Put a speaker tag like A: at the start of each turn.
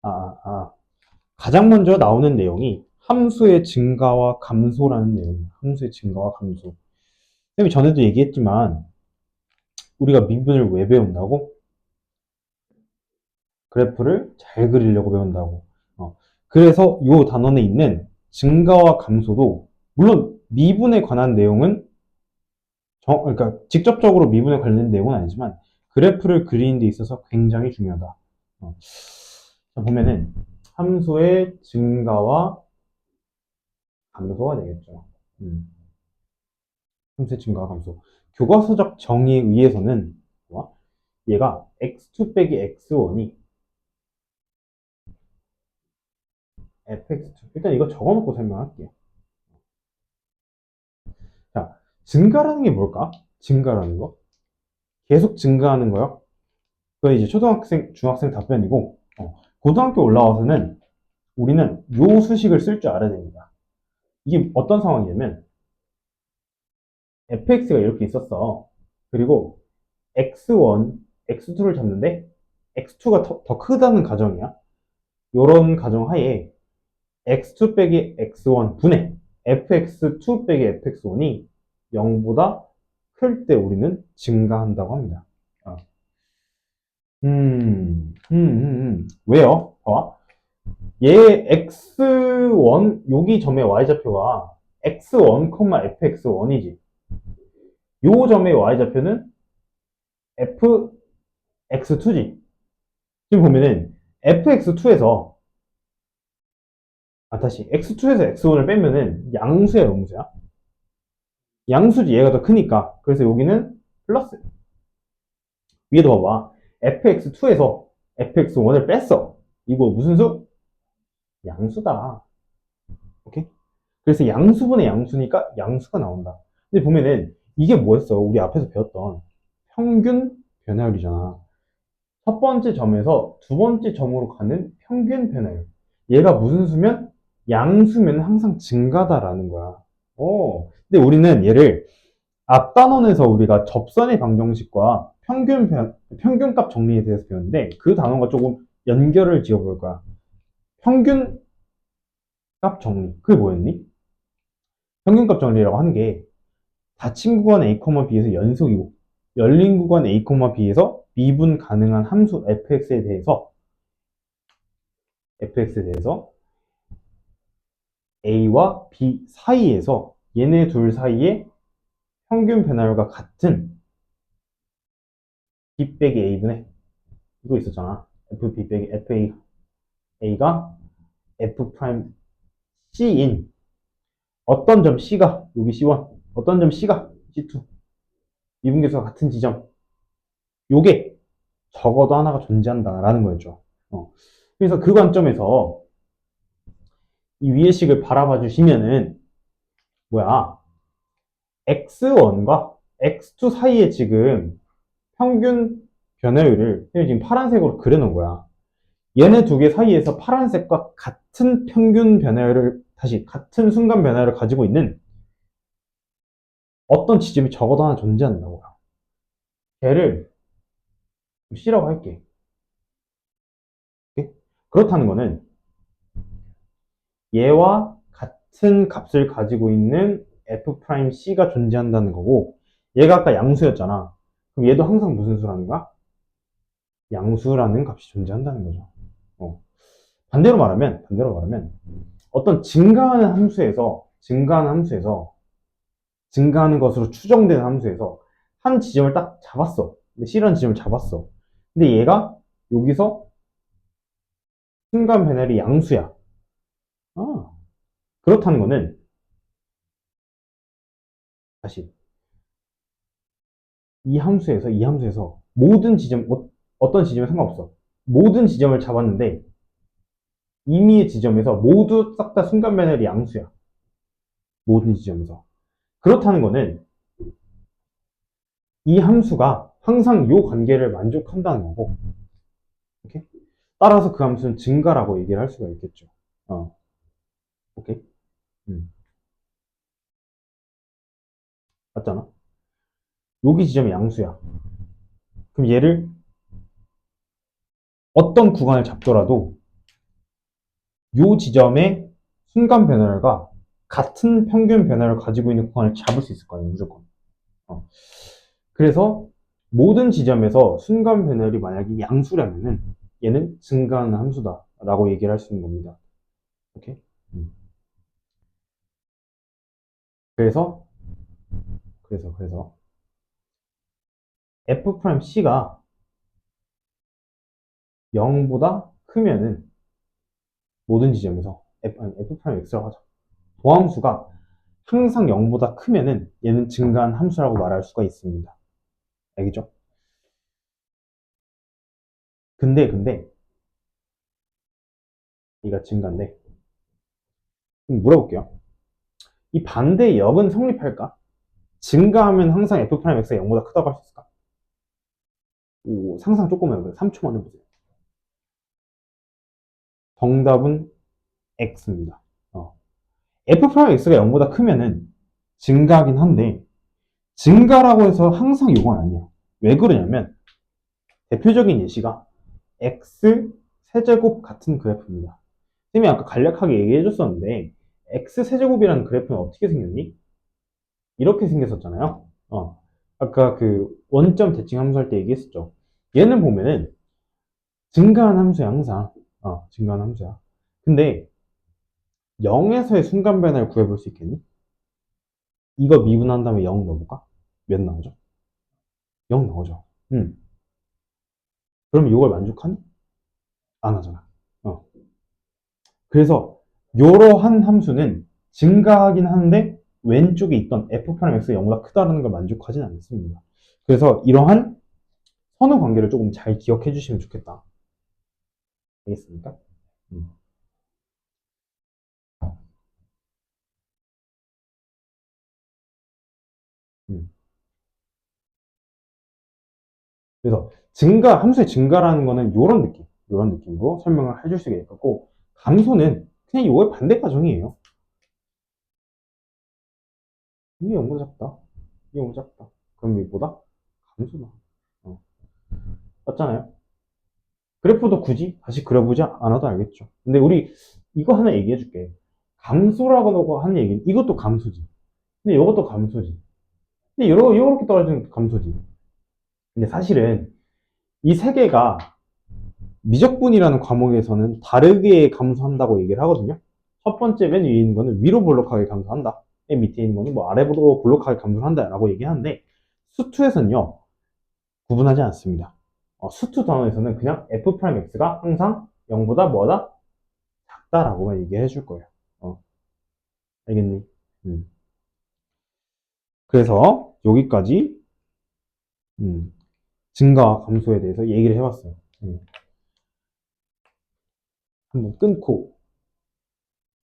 A: 아, 가장 먼저 나오는 내용이 함수의 증가와 감소라는 내용이에요. 함수의 증가와 감소. 선생님이 전에도 얘기했지만 우리가 미분을 왜 배운다고? 그래프를 잘 그리려고 배운다고. 그래서 이 단원에 있는 증가와 감소도 물론 미분에 관한 내용은 그러니까 직접적으로 미분에 관련된 내용은 아니지만 그래프를 그리는 데 있어서 굉장히 중요하다. 자, 보면은 함수의 증가와 감소가 되겠죠. 함수의 증가와 감소. 교과서적 정의에 의해서는 얘가 x2 빼기 x1이 fx2. 일단 이거 적어놓고 설명할게요. 자, 증가라는 게 뭘까? 증가라는 거? 계속 증가하는 거요? 그건 이제 초등학생, 중학생 답변이고, 고등학교 올라와서는 우리는 요 수식을 쓸 줄 알아야 됩니다. 이게 어떤 상황이냐면, fx가 이렇게 있었어. 그리고 x1, x2를 잡는데, x2가 더 크다는 가정이야. 요런 가정 하에 x2 빼기 x1 분의 fx2 빼기 fx1이 0보다 클 때 우리는 증가한다고 합니다. 왜요? 봐봐. 얘 x1, 여기 점의 y좌표가 x1, fx1이지. 요 점의 y좌표는 fx2지. 지금 보면은 fx2에서 다시 x2에서 x1을 빼면은 양수야, 음수야? 양수지. 얘가 더 크니까. 그래서 여기는 플러스. 위에도 봐봐. fx2에서 fx1을 뺐어. 이거 무슨 수? 양수다. 오케이? 그래서 양수분의 양수니까 양수가 나온다. 근데 보면은 이게 뭐였어? 우리 앞에서 배웠던 평균 변화율이잖아. 첫 번째 점에서 두 번째 점으로 가는 평균 변화율. 얘가 무슨 수면? 양수면 항상 증가다라는 거야. 근데 우리는 얘를 앞 단원에서 우리가 접선의 방정식과 평균값 정리에 대해서 배웠는데 그 단원과 조금 연결을 지어볼 거야. 평균값 정리. 그게 뭐였니? 평균값 정리라고 하는 게 닫힌 구간 A, B에서 연속이고 열린 구간 A, B에서 미분 가능한 함수 fx에 대해서 A와 B 사이에서 얘네 둘 사이에 평균 변화율과 같은 B 빼기 A분의 이거 있었잖아. FB 빼기 FA가 F 프라임 C인 어떤 점 C가 여기 C1 어떤 점 C가 C2 미분계수가 같은 지점 요게 적어도 하나가 존재한다라는 거였죠. 그래서 그 관점에서 이 위의 식을 바라봐 주시면은 뭐야 x1과 x2 사이에 지금 평균 변화율을 지금 파란색으로 그려놓은 거야. 얘네 두 개 사이에서 파란색과 같은 평균 변화율을 다시 같은 순간 변화율을 가지고 있는 어떤 지점이 적어도 하나 존재한다고요. 걔를 C라고 할게. 그렇다는 거는 얘와 같은 값을 가지고 있는 F'C가 존재한다는 거고 얘가 아까 양수였잖아. 그럼 얘도 항상 무슨 수라는 거야? 양수라는 값이 존재한다는 거죠. 반대로 말하면 어떤 증가하는 것으로 추정되는 함수에서 한 지점을 딱 잡았어. C라는 지점을 잡았어. 근데 얘가 여기서 순간 변화율이 양수야. 아, 그렇다는 거는 다시 이 함수에서 모든 지점 어떤 지점에 상관없어. 모든 지점을 잡았는데 임의의 지점에서 모두 싹 다 순간 변화율이 양수야. 모든 지점에서. 그렇다는 거는 이 함수가 항상 이 관계를 만족한다는 거고. 오케이? 따라서 그 함수는 증가라고 얘기를 할 수가 있겠죠. 오케이? 맞잖아? 여기 지점이 양수야. 그럼 얘를 어떤 구간을 잡더라도 요 지점의 순간 변화율과 같은 평균 변화를 가지고 있는 구간을 잡을 수 있을 거 아니에요, 무조건. 그래서 모든 지점에서 순간 변화율이 만약에 양수라면은 얘는 증가하는 함수다라고 얘기를 할 수 있는 겁니다. 오케이? 그래서 F'C가 0보다 크면은 모든 지점에서 F'X라고 하자. 도함수가 항상 0보다 크면은 얘는 증가한 함수라고 말할 수가 있습니다. 알겠죠? 근데 얘가 증가인데 물어볼게요. 이 반대 역은 성립할까? 증가하면 항상 F'X가 0보다 크다고 할 수 있을까? 오, 상상 조금 해보세요. 3초만 해보세요. 정답은 X입니다. F'X가 0보다 크면은 증가하긴 한데 증가라고 해서 항상 이건 아니야. 왜 그러냐면 대표적인 예시가 X 세제곱 같은 그래프입니다. 쌤이 아까 간략하게 얘기해 줬었는데 X 세제곱이라는 그래프는 어떻게 생겼니? 이렇게 생겼었잖아요. 아까 그 원점 대칭 함수 할 때 얘기했었죠. 얘는 보면은 증가한 함수야 항상. 증가한 함수야. 근데 0에서의 순간 변화를 구해볼 수 있겠니? 이거 미분한 다음에 0 넣어볼까? 몇 나오죠? 0 나오죠. 그럼 이걸 만족하니? 안 하잖아. 어. 그래서 이러한 함수는 증가하긴 하는데 왼쪽에 있던 F'X가 0보다 크다는 걸 만족하진 않습니다. 그래서 이러한 선후 관계를 조금 잘 기억해 주시면 좋겠다. 알겠습니까? 음. 음. 그래서 함수의 증가라는 거는 이런 느낌으로 설명을 해줄 수가 있고, 감소는 그냥 이거의 반대 과정이에요. 이게 0보다 작다. 이게 0보다 작다. 그럼 이보다 감소다. 맞잖아요? 그래프도 굳이 다시 그려보지 않아도 알겠죠. 근데 우리 이거 하나 얘기해 줄게. 감소라고 하는 얘기는 이것도 감소지. 근데 이것도 감소지. 근데 이렇게 떨어지는 감소지. 근데 사실은 이 세 개가 미적분이라는 과목에서는 다르게 감소한다고 얘기를 하거든요. 첫 번째 맨 위에 있는 거는 위로 볼록하게 감소한다. 맨 밑에 있는 거는 뭐 아래로 볼록하게 감소한다라고 얘기하는데 수투에서는요 구분하지 않습니다. 수투 단원에서는 그냥 F'X가 항상 0보다 뭐다? 작다라고만 얘기해 줄 거예요. 알겠니? 음. 그래서 여기까지 증가와 감소에 대해서 얘기를 해봤어요. 한번 끊고